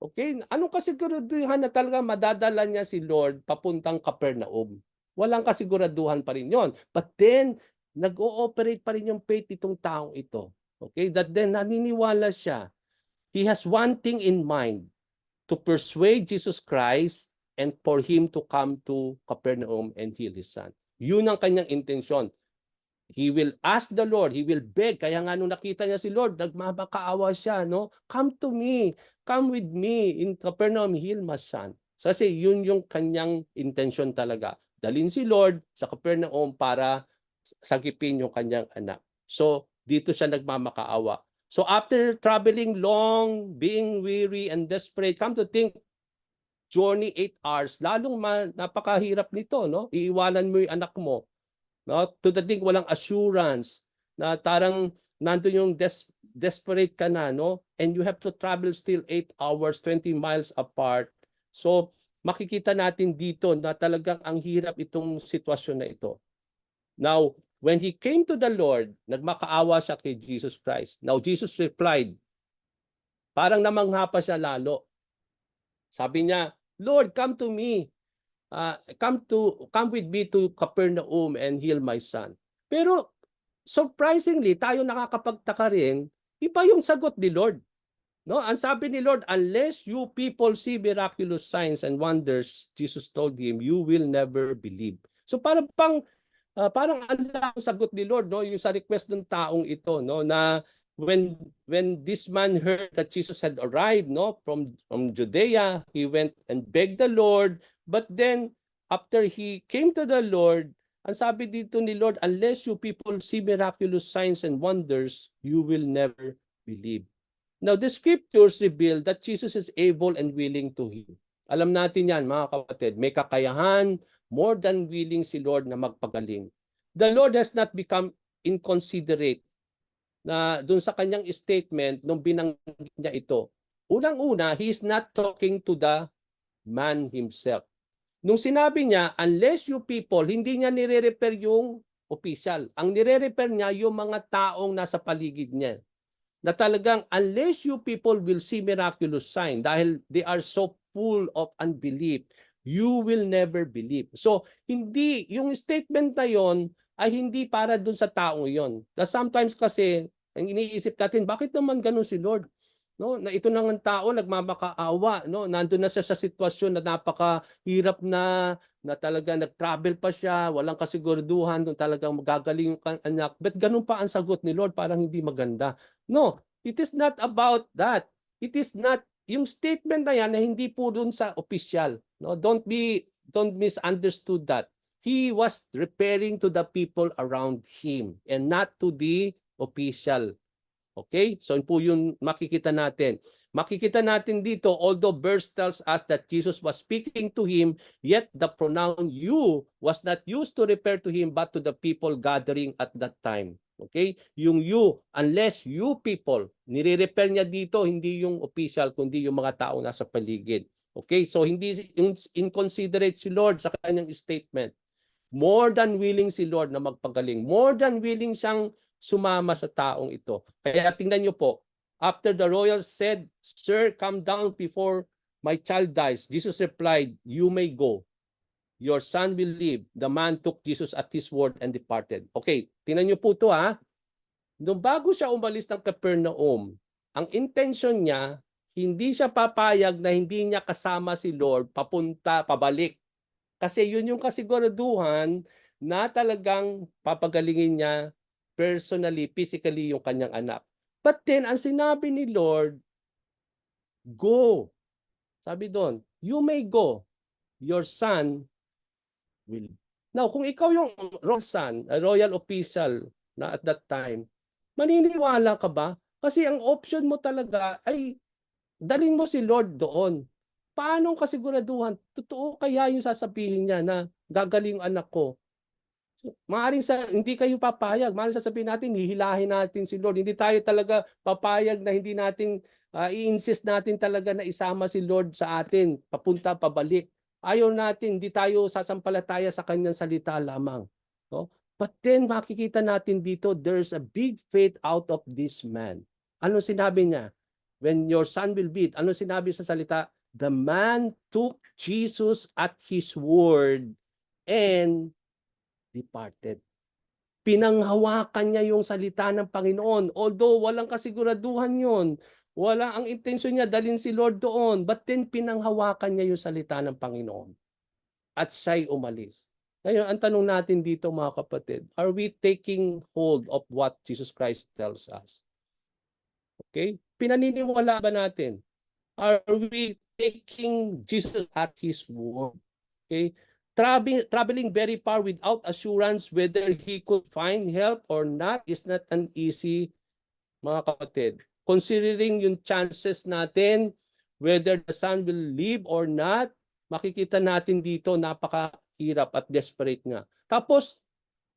[SPEAKER 1] Okay? Anong kasiguraduhan na talagang madadala niya si Lord papuntang Capernaum? Walang kasiguraduhan pa rin yon. But then, nag-ooperate pa rin yung faith itong taong ito. Okay? That then, naniniwala siya. He has one thing in mind, to persuade Jesus Christ and for him to come to Capernaum and heal his son. Yun ang kanyang intensyon. He will ask the Lord, he will beg. Kaya nga nung nakita niya si Lord, nagmamakaawa siya, no? Come to me, come with me in Capernaum, heal my son. Kasi yun yung kanyang intensyon talaga. Dalhin si Lord sa Capernaum para sagipin yung kanyang anak. So, dito siya nagmamakaawa. So, after traveling long, being weary and desperate, come to think, journey 8 hours, lalong napakahirap nito, no? Iiwanan mo yung anak mo. No? To the thing, walang assurance na tarang nandun yung desperate ka na, no? And you have to travel still 8 hours, 20 miles apart. So, makikita natin dito na talagang ang hirap itong sitwasyon na ito. Now, when he came to the Lord, nagmakaawa siya kay Jesus Christ. Now, Jesus replied, parang namangha pa siya lalo. Sabi niya, Lord, come to me. Come with me to Capernaum and heal my son. Pero surprisingly, tayo nakakapagtaka rin, iba yung sagot ni Lord. No? Ang sabi ni Lord, unless you people see miraculous signs and wonders, Jesus told him, you will never believe. So parang ang sagot ni Lord, no, yung sa request ng taong ito, no, na when this man heard that Jesus had arrived, no, from Judea, he went and begged the Lord, But then, after he came to the Lord, ang sabi dito ni Lord, unless you people see miraculous signs and wonders, you will never believe. Now, the scriptures reveal that Jesus is able and willing to heal. Alam natin yan, mga kapatid, may kakayahan, more than willing si Lord na magpagaling. The Lord has not become inconsiderate na dun sa kanyang statement nung binanggit niya ito. Unang-una, he is not talking to the man himself. Nung sinabi niya, unless you people, hindi niya nire-refer yung official. Ang nire-refer niya yung mga taong nasa paligid niya. Na talagang unless you people will see miraculous sign dahil they are so full of unbelief, you will never believe. So, hindi, yung statement na yon ay hindi para dun sa taong yon. Sometimes kasi, ang iniisip natin, bakit naman ganun si Lord? No, na ito nang ang tao nagmamakaawa, no? Nandun na siya sa sitwasyon na napakahirap na talaga nag-travel pa siya, walang kasiguraduhan, doon talagang magagaling yung anak. But ganun pa ang sagot ni Lord, parang hindi maganda. No, it is not about that. It is not yung statement na yan na hindi po doon sa official. No, don't misunderstood that. He was referring to the people around him and not to the official. Okay? So yun po yung makikita natin. Makikita natin dito, although verse tells us that Jesus was speaking to him, yet the pronoun you was not used to refer to him but to the people gathering at that time. Okay? Yung you, unless you people, nire-refer niya dito, hindi yung official, kundi yung mga tao nasa paligid. Okay? So hindi inconsiderate si Lord sa kanyang statement. More than willing si Lord na magpagaling. More than willing siyang sumama sa taong ito. Kaya tingnan niyo po, after the royal said, "Sir, come down before my child dies," Jesus replied, "You may go. Your son will live." The man took Jesus at his word and departed. Okay, tingnan niyo po ito ha. Nung bago siya umalis ng Capernaum, ang intention niya, hindi siya papayag na hindi niya kasama si Lord pabalik. Kasi yun yung kasiguraduhan na talagang papagalingin niya personally, physically yung kanyang anak. But then, ang sinabi ni Lord, go. Sabi doon, you may go. Your son will. Now, kung ikaw yung royal son, a royal official na at that time, maniniwala ka ba? Kasi ang option mo talaga ay dalhin mo si Lord doon. Paano kasiguraduhan? Totoo kaya yung sasabihin niya na gagaling yung anak ko? Maaaring hindi kayo papayag. Maaaring sasabihin natin, hihilahin natin si Lord. Hindi tayo talaga papayag na hindi natin, i-insist natin talaga na isama si Lord sa atin, papunta, pabalik. Ayaw natin, hindi tayo sasampalataya sa kanyang salita lamang. No? But then makikita natin dito, there's a big faith out of this man. Ano sinabi niya? When your son will be, ano sinabi sa salita? The man took Jesus at his word and departed. Pinanghawakan niya yung salita ng Panginoon. Although walang kasiguraduhan yun. Wala ang intensyon niya dalhin si Lord doon. But then pinanghawakan niya yung salita ng Panginoon. At siya'y umalis. Ngayon, ang tanong natin dito mga kapatid, are we taking hold of what Jesus Christ tells us? Okay? Pinaniniwala ba natin? Are we taking Jesus at His word? Okay? Traveling very far without assurance whether he could find help or not is not an easy, mga kapatid. Considering yung chances natin, whether the son will live or not, makikita natin dito napakahirap at desperate nga. Tapos,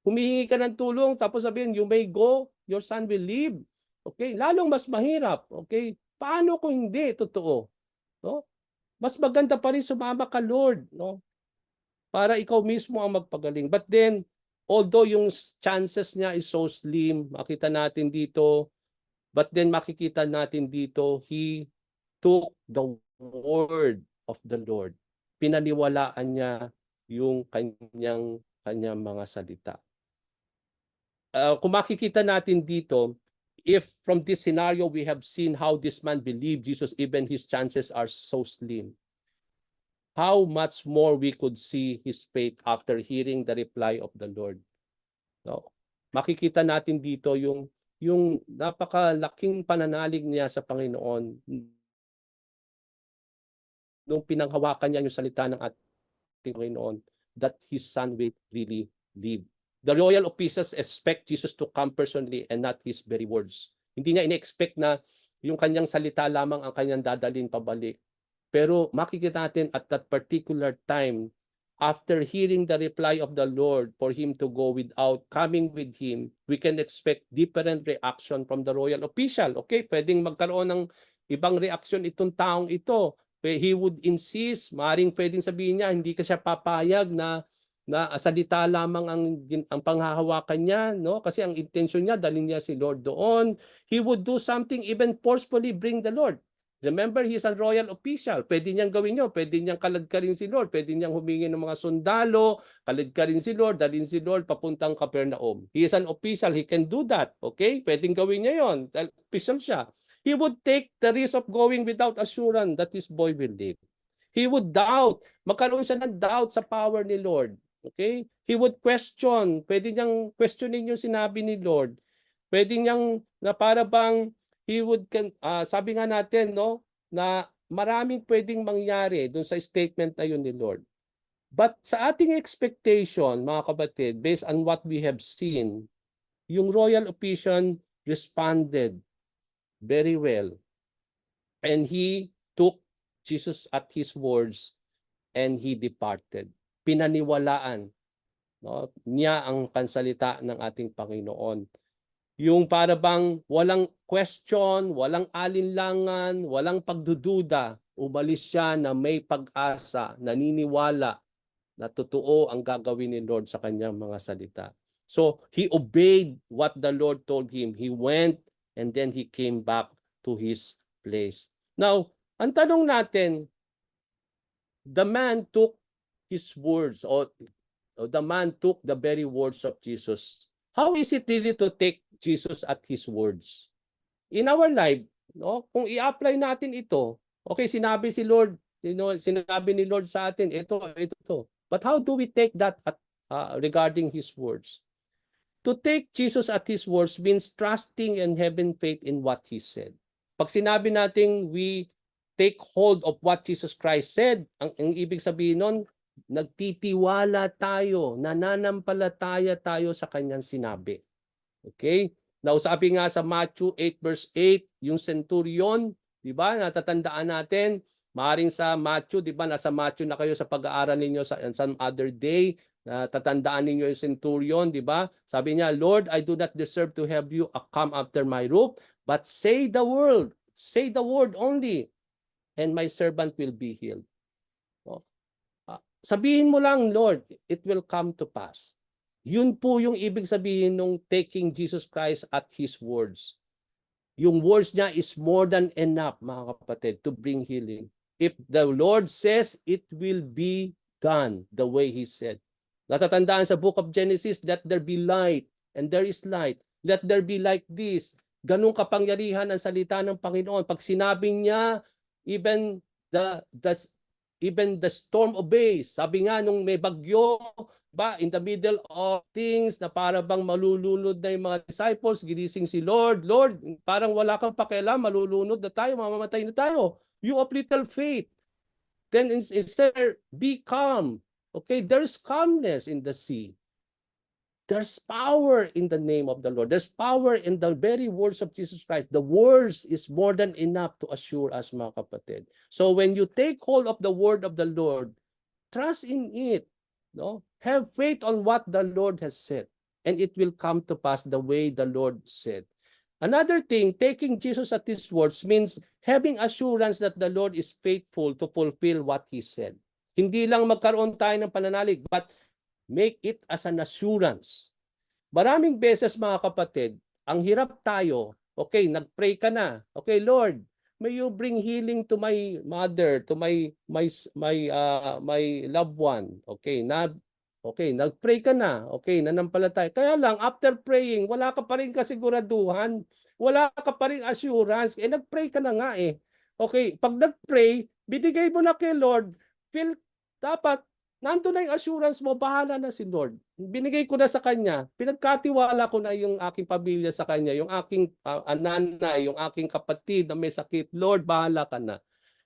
[SPEAKER 1] humihingi ka ng tulong, tapos sabihin, you may go, your son will live. Okay? Lalong mas mahirap. Okay? Paano kung hindi? Totoo. No? Mas maganda pa rin sumama ka, Lord. No? Para ikaw mismo ang magpagaling. But then, although yung chances niya is so slim, makita natin dito, but then makikita natin dito, he took the word of the Lord. Pinaniwalaan niya yung kanyang mga salita. Kung makikita natin dito, if from this scenario we have seen how this man believed Jesus, even his chances are so slim, how much more we could see his faith after hearing the reply of the Lord. No? Makikita natin dito yung napakalaking pananalig niya sa Panginoon nung pinanghawakan niya yung salita ng ating Panginoon that His Son will really live. The royal officials expect Jesus to come personally and not His very words. Hindi niya ina-expect na yung kanyang salita lamang ang kanyang dadalhin pabalik. Pero makikita natin at that particular time, after hearing the reply of the Lord for him to go without coming with him, we can expect different reaction from the royal official. Okay, pwedeng magkaroon ng ibang reaksyon itong taong ito. He would insist, maring pwedeng sabihin niya, hindi ka siya papayag na salita lamang ang panghahawakan niya, no? Kasi ang intention niya, dalhin niya si Lord doon. He would do something, even forcefully bring the Lord. Remember, he's a royal official. Pwede niyang gawin yun. Pwede niyang kaladkarin si Lord. Pwede niyang humingi ng mga sundalo, kaladkarin si Lord, dalhin si Lord papuntang Capernaum. He is an official. He can do that. Okay? Pwedeng gawin niya yun. Official siya. He would take the risk of going without assurance that his boy will live. He would doubt. Magkaroon siya ng doubt sa power ni Lord. Okay? He would question. Pwede niyang questionin yung sinabi ni Lord. Pwede niyang na para bang he would sabi nga natin, no, na maraming pwedeng mangyari dun sa statement na yun ni Lord. But sa ating expectation, mga kapatid, based on what we have seen, yung royal official responded very well. And he took Jesus at his words and he departed. Pinaniwalaan, no, niya ang pansalita ng ating Panginoon. Yung para bang walang question, walang alinlangan, walang pagdududa, umalis siya na may pag-asa, naniniwala na totoo ang gagawin ni Lord sa kanyang mga salita. So, he obeyed what the Lord told him. He went and then he came back to his place. Now, ang tanong natin, the man took his words, or the man took the very words of Jesus. How is it really to take Jesus at his words? In our life, no, kung i-apply natin ito, okay, sinabi si Lord, sinabi ni Lord sa atin, ito. But how do we take that regarding his words? To take Jesus at his words means trusting and having faith in what he said. Pag sinabi natin we take hold of what Jesus Christ said, ang ibig sabihin nun, nagtitiwala tayo, nananampalataya tayo sa kanyang sinabi. Okay? Now, sabi nga sa Matthew 8 verse 8, yung centurion, di ba, natatandaan natin, maaaring sa Matthew, di ba, nasa Matthew na kayo sa pag-aaral ninyo sa some other day, tatandaan ninyo yung centurion, di ba? Sabi niya, Lord, I do not deserve to have you come after my roof, but say the word only, and my servant will be healed. Sabihin mo lang, Lord, it will come to pass. Yun po yung ibig sabihin ng taking Jesus Christ at his words. Yung words niya is more than enough, mga kapatid, to bring healing. If the Lord says, it will be done the way he said. Natatandaan sa book of Genesis, let there be light, and there is light. Let there be like this. Ganung kapangyarihan ang salita ng Panginoon. Pag sinabing niya, even the storm obeys. Sabi nga nung may bagyo, ba, in the middle of things na para bang malulunod na yung mga disciples, ginising si Lord, Lord, parang wala kang pakialam, malulunod na tayo, mamamatay na tayo. You of little faith. Then instead, be calm. Okay, there's calmness in the sea. There's power in the name of the Lord. There's power in the very words of Jesus Christ. The words is more than enough to assure us, mga kapatid. So when you take hold of the word of the Lord, trust in it. No? Have faith on what the Lord has said, and it will come to pass the way the Lord said. Another thing, taking Jesus at his words means having assurance that the Lord is faithful to fulfill what he said. Hindi lang magkaroon tayo ng pananalig, but make it as an assurance. Maraming beses, mga kapatid, ang hirap tayo, okay, nag-pray ka na. Okay, Lord, may you bring healing to my mother, to my loved one. Okay, nag-pray ka na. Okay, nanampalataya. Kaya lang, after praying, wala ka pa rin kasiguraduhan. Wala ka pa rin assurance. Nag-pray ka na nga eh. Okay, pag nag-pray, binigay mo na kay Lord, dapat nandun na yung assurance mo, bahala na si Lord. Binigay ko na sa Kanya, pinagkatiwala ko na yung aking pamilya sa Kanya, yung aking nanay, yung aking kapatid na may sakit, Lord, bahala ka na.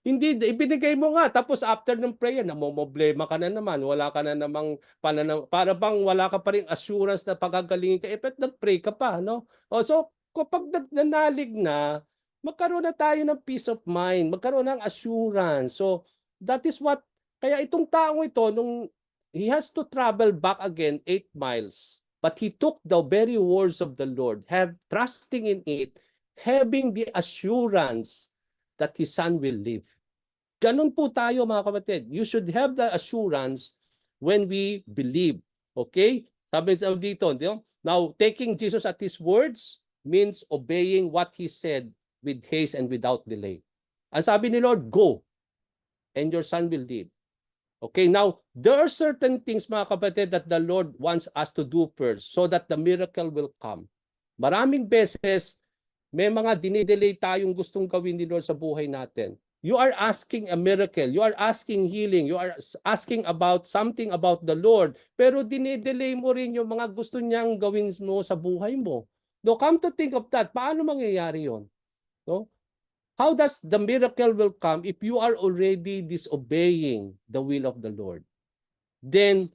[SPEAKER 1] Hindi, ibinigay mo nga. Tapos after ng prayer, namomoblema ka na naman. Wala ka na namang para bang wala ka pa rin assurance na pagagalingin ka. But nag-pray ka pa, no? O, so, kapag nanalig na, magkaroon na tayo ng peace of mind. Magkaroon ng assurance. So, that is what, kaya itong taong ito, nung he has to travel back again 8 miles. But he took the very words of the Lord, trusting in it, having the assurance that his son will live. Ganun po tayo mga kapatid. You should have the assurance when we believe. Okay? Sabi dito, now taking Jesus at his words means obeying what he said with haste and without delay. Ang sabi ni Lord, go and your son will live. Okay, now there are certain things mga kapatid that the Lord wants us to do first so that the miracle will come. Maraming beses may mga dinidelay tayong gustong gawin ni Lord sa buhay natin. You are asking a miracle. You are asking healing. You are asking about something about the Lord. Pero dinidelay mo rin yung mga gusto niyang gawin mo sa buhay mo. No, come to think of that, paano mangyayari yon? No? How does the miracle will come if you are already disobeying the will of the Lord? Then,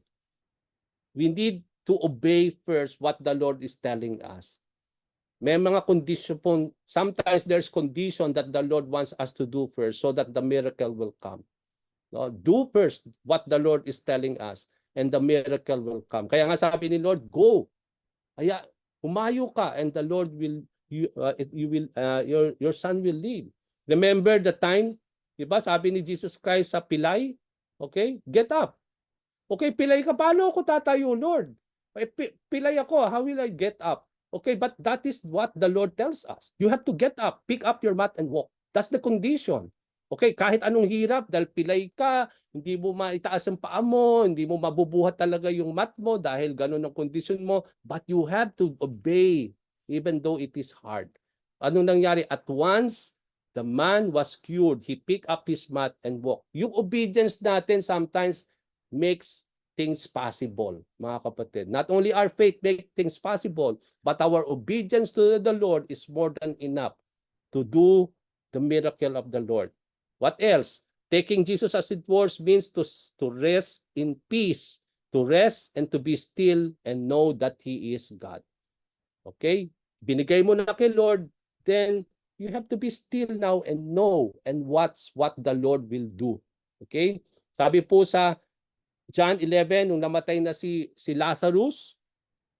[SPEAKER 1] we need to obey first what the Lord is telling us. May mga condition po, sometimes there's condition that the Lord wants us to do first so that the miracle will come. No? Do first what the Lord is telling us and the miracle will come. Kaya nga sabi ni Lord, go. Kaya humayo ka and the Lord will, your son will live. Remember the time, di ba sabi ni Jesus Christ sa pilay, okay, get up. Okay, pilay ka, paano ako tatayo, Lord? Pilay ako, how will I get up? Okay, but that is what the Lord tells us. You have to get up, pick up your mat and walk. That's the condition. Okay, kahit anong hirap, dahil pilay ka, hindi mo maitaas ang paa mo, hindi mo mabubuhat talaga yung mat mo dahil ganun ang condition mo, but you have to obey even though it is hard. Anong nangyari? At once, the man was cured. He picked up his mat and walked. Yung obedience natin sometimes makes things possible, mga kapatid. Not only our faith make things possible, but our obedience to the Lord is more than enough to do the miracle of the Lord. What else? Taking Jesus as it was means to rest in peace, to rest and to be still and know that He is God. Okay? Binigay mo na kay Lord, then you have to be still now and know and watch what the Lord will do. Okay? Sabi po sa John 11, nung namatay na si Lazarus,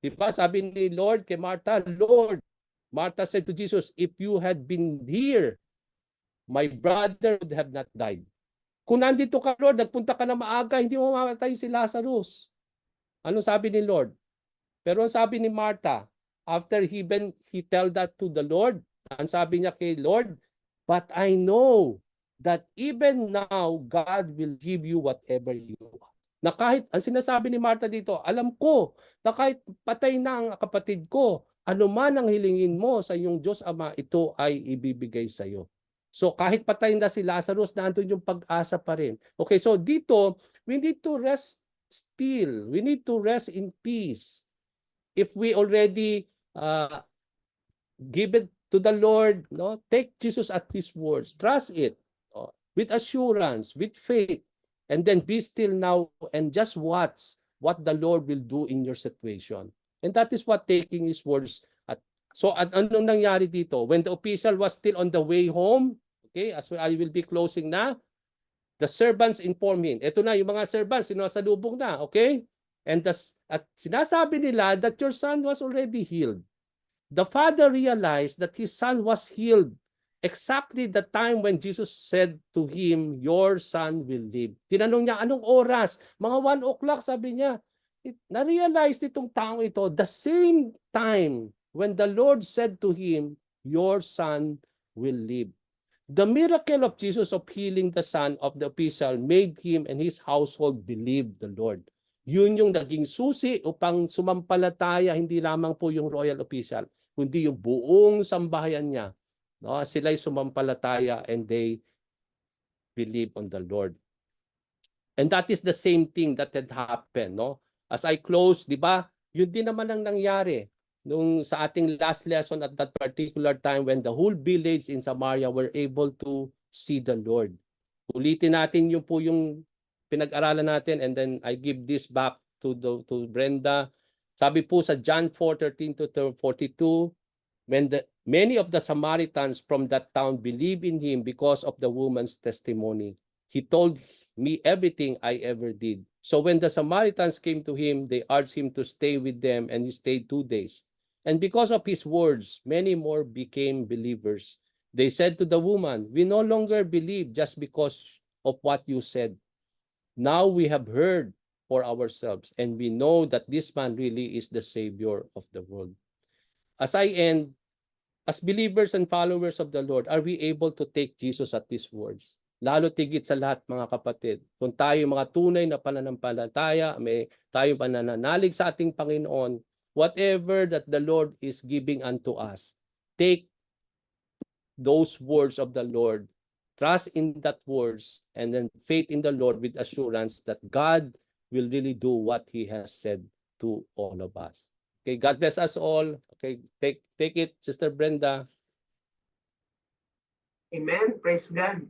[SPEAKER 1] di ba sabi ni Lord kay Martha, Lord, Martha said to Jesus, if you had been here, my brother would have not died. Kung nandito ka, Lord, nagpunta ka na maaga, hindi mo mamatay si Lazarus. Ano sabi ni Lord? Pero ang sabi ni Martha, after he tell that to the Lord, ang sabi niya kay Lord, but I know that even now, God will give you whatever you want. Na kahit, ang sinasabi ni Martha dito, alam ko na kahit patay na ang kapatid ko, ano man ang hilingin mo sa iyong Diyos Ama, ito ay ibibigay sa iyo. So kahit patay na si Lazarus, nandun yung pag-asa pa rin. Okay, so dito, we need to rest still. We need to rest in peace. If we already give it to the Lord, no, take Jesus at His words, trust it, with assurance, with faith, and then be still now and just watch what the Lord will do in your situation. And that is what taking His words. So anong nangyari dito? When the official was still on the way home, okay, as I will be closing na, the servants inform him. Ito na, yung mga servants, sinasalubong na, okay? And at sinasabi nila that your son was already healed. The father realized that his son was healed exactly the time when Jesus said to him, your son will live. Tinanong niya, anong oras? Mga 1 o'clock, sabi niya. Na-realize itong taong ito, the same time when the Lord said to him, your son will live. The miracle of Jesus of healing the son of the official made him and his household believe the Lord. Yun yung naging susi upang sumampalataya, hindi lamang po yung royal official, kundi yung buong sambahayan niya. No, sila'y sumampalataya and they believe on the Lord. And that is the same thing that had happened, no? As I close, di ba? Yun din naman ang nangyari nung sa ating last lesson at that particular time when the whole village in Samaria were able to see the Lord. ulitin natin yung po yung pinag-aralan natin, and then I give this back to Brenda. Sabi po sa John 4:13 to 42, when many of the Samaritans from that town believed in him because of the woman's testimony. He told me everything I ever did. So when the Samaritans came to him, they urged him to stay with them, and he stayed 2 days. And because of his words, many more became believers. They said to the woman, "We no longer believe just because of what you said. Now we have heard for ourselves, and we know that this man really is the Savior of the world." As I end, as believers and followers of the Lord, are we able to take Jesus at His words? Lalo tigit sa lahat, mga kapatid, kung tayo mga tunay na pananampalataya, may tayo panananalig sa ating Panginoon, whatever that the Lord is giving unto us, take those words of the Lord, trust in that words, and then faith in the Lord with assurance that God will really do what He has said to all of us. Okay, God bless us all. Okay, take it, Sister Brenda.
[SPEAKER 2] Amen. Praise God.